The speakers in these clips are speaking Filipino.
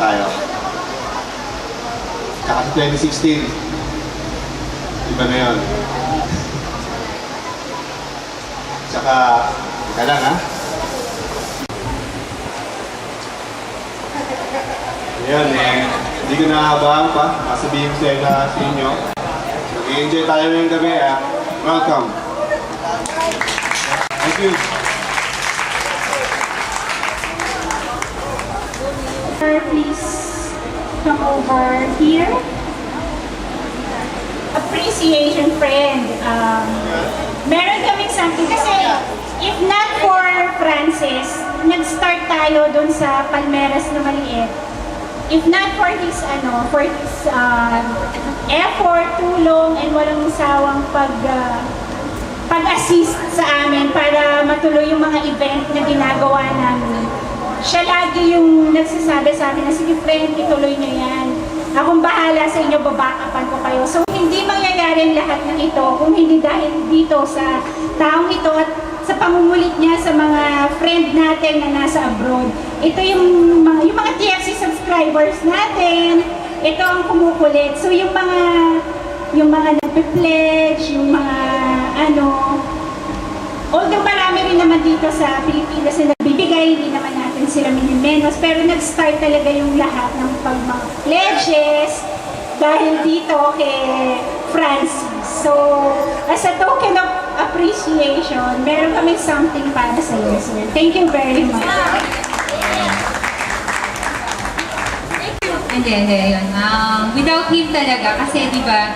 tayo. Tsaka sa 2016. Iba na yun. Tsaka, teka lang ha. Ayan hindi ko nakahabaan pa. Masabihin ko sa inyo. Mag-i-enjoy tayo ngayong gabi ha. Welcome. Thank you. Please come over here. Appreciation friend. Meron kaming something kasi if not for Francis, nag-start tayo dun sa Palmeras na maliit. If not for his effort, tulong, and walang sawang pag-assist sa amin para matuloy yung mga event na ginagawa namin. Siya lagi yung nagsasabi sa amin na, sige friend, ituloy niyo yan. Akong bahala sa inyo, babakapan ko kayo. So hindi mangyayari ang lahat ng ito kung hindi dahil dito sa taong ito at sa pangumulit niya sa mga friend natin na nasa abroad. Ito yung mga TFC subscribers natin. Ito ang kumukulit. So yung mga nagpe-pledge, yung mga although marami rin naman dito sa Pilipinas na nagbibigay, hindi naman natin sila minimenos, pero nag-start talaga yung lahat ng mga pledges dahil dito kay Francis. So, as a token of appreciation, meron kami something para sa iyo, sir. Thank you very much. Hindi, yun. Without him talaga, kasi di ba,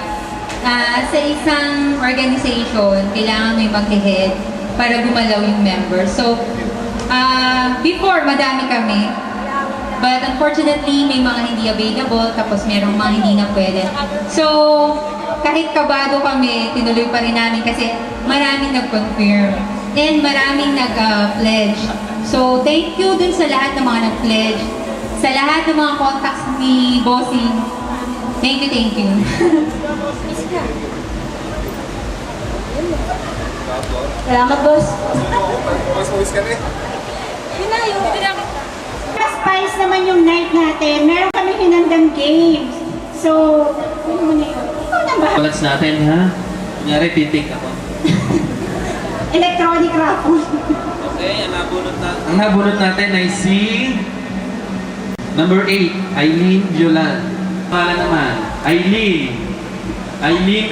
sa isang organization, kailangan may mag-head para gumalaw yung members. So, before, madami kami. But unfortunately, may mga hindi available, tapos merong mga hindi na pwede. So, kahit kabado kami, tinuloy pa rin namin kasi maraming nag-confirm. And maraming nag-pledge. So, thank you dun sa lahat ng mga nag-pledge. Sa lahat ng mga contacts ni Bossing. Thank you. Salamat, boss. Mas ka rin. Yun na, yung spice naman yung night natin. Meron kami hinandang games. So, yun muna yun. Ikaw na ba? Balance natin, ha? Kunyari, titik ako. Electronic raffle. Okay, ang nabunot natin ay si number 8, Eileen Violan. Pala naman, Eileen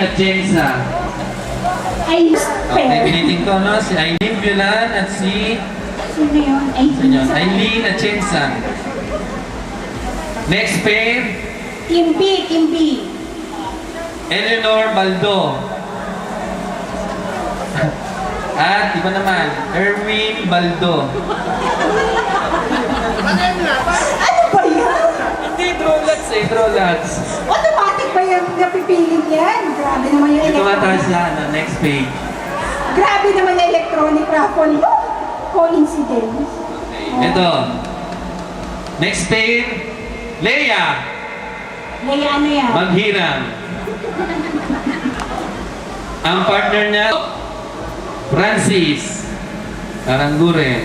Atienza. Okay, piniting ko, no? Si Eileen Violan at si Sino yun? Eileen Atienza. Next pair, Team B. Eleanor Baldo. At iba naman, Erwin Baldo. Ano ba yan? Hindi, draw lots. Automatic ba yung napipiling yan? Grabe naman yung Ito mataas electronic. na, next page. Grabe naman yung electronic raffle. Coincidence. Ito. Next pair, Leia. May ano yan? Maghiram. Ang partner niya, Francis Aranguren.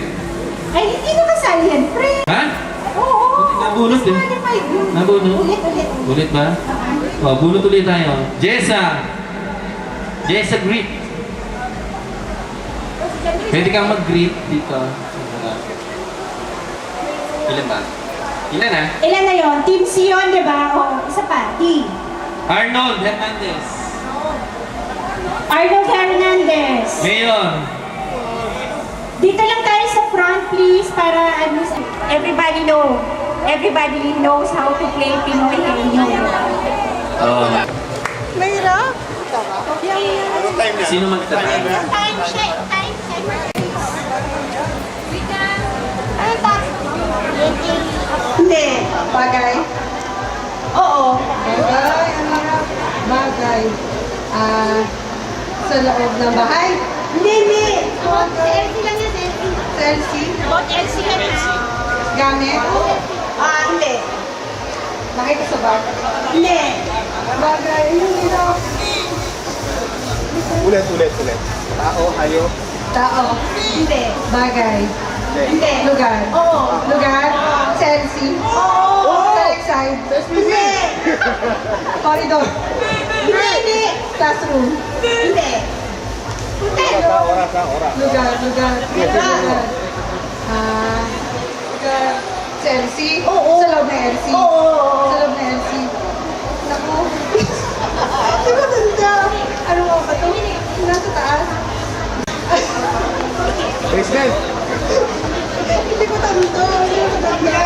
Ay, hindi na kasali yan, friend. Ha? Oo. Nabunot din. Disqualified yun. Nabunot? Ulit. Ulit ba? O, bunot ulit tayo. Jessa greet. Pwede kang mag-greet dito. Ilan ba? Ilan na? Ilan na yun? Team C yun, di ba? O, isa pa. Team. Arnold Hernandez. Arnold Hernandez. Mayon. Dito lang tayo sa front, please, para everybody knows how to play Pinoy Henyo. Mahirap? Anong time na? Sino magtatanong? Time check. Ano tax? Hindi. Bagay? Oo. Bagay. Ano nga? Bagay. Sa loob ng bahay? Hindi. Selfie lang yan, selfie. Selfie? About LC ka na. Gamit? Hindi. Nakita sa bag? Hindi. Bagay. Hindi daw. Ulit. Tao, hayop. Tao? Hindi. Bagay? Hindi. Lugar? Oo. Lugar? Selfie? Oo. Hindi. Corridor. Hindi. Classroom. Hindi. Lugar. Lugar. Sa LC? Oo. Sa loob ng LC? Oo. Sa loob ng LC? Naku. Di ba tanda? Ano nga ba ito? Nasa taas? Basement. Hindi ko tanda. Hindi ko tanda.